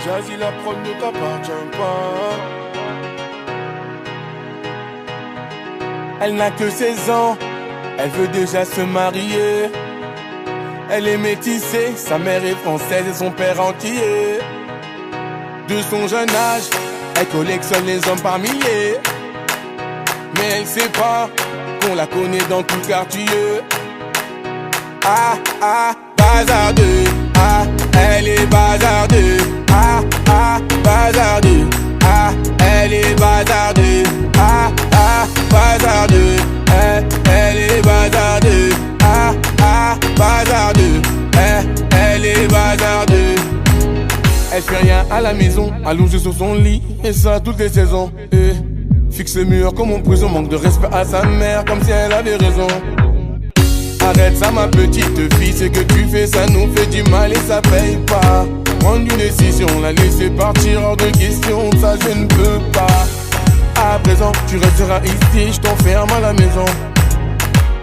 Jazzy, la prod ne t'appartient pas. Elle n'a que 16 ans, elle veut déjà se marier. Elle est métissée, sa mère est française et son père entier. De son jeune âge, elle collectionne les hommes par milliers. Mais elle sait pas qu'on la connaît dans tout le quartier. Ah ah, bazardeux. Ah, elle est bazardeux. Ah ah, bazardeux. Ah, elle est bazardeux. Ah ah, bazardeux. Elle est bazardeux. Ah ah, bazardeux. Elle est bazardeux. Elle fait rien à la maison, allongée sur son lit, et ça toutes les saisons. Fixe le mur comme en prison, manque de respect à sa mère, comme si elle avait raison. Arrête ça ma petite fille, ce que tu fais ça nous fait du mal et ça paye pas. Prendre une décision, la laisser partir hors de question, ça je ne peux pas. À présent tu resteras ici, je t'enferme à la maison.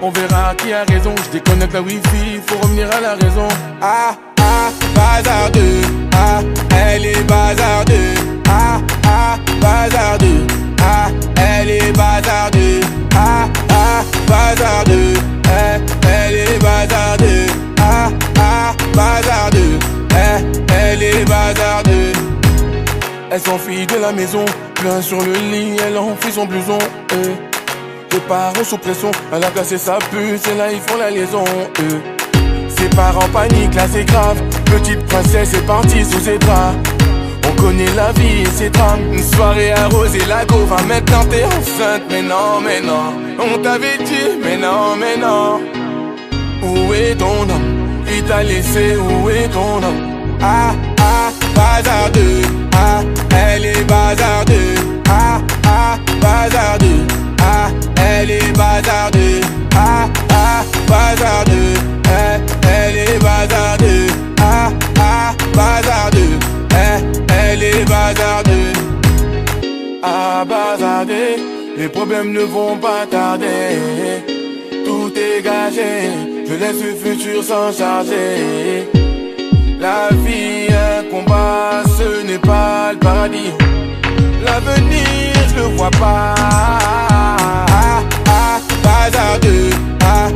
On verra qui a raison, je déconnecte la wifi, faut revenir à la raison. Ah ah, bazardeux. Ah, elle est bazardeux. Ah ah, bazardeux. Ah, elle est bazardeux. Ah ah, bazardeux. Elle est bazardeux. Ah ah, bazardeux. Elle est bazardeux. Elle s'enfuit de la maison, plein sur le lit, elle enfuit son blouson. Les parents sous pression, elle a cassé sa puce et là ils font la liaison. Ses parents paniquent, là c'est grave. Petite princesse est partie sous ses draps. On connaît la vie et ses drames. Une soirée arrosée, la go va maintenant t'es enceinte. Mais non, mais non, on t'avait dit, mais non, mais non. Où est ton homme? Il t'a laissé, où est ton homme? Ah ah, bazardeux. Ah, elle est bazardeux. Ah ah, bazardeux. Ah, elle est bazardeux. Ah ah, bazardeux. Elle est bazardeux. Ah ah, bazardeux. Elle est bazardeux. Ah, bazardeux. Les problèmes ne vont pas tarder. Tout est gagé. Je laisse le futur s'en charger. La vie, un combat, ce n'est pas le paradis. L'avenir, je le vois pas. Ah ah, bazardeux. Ah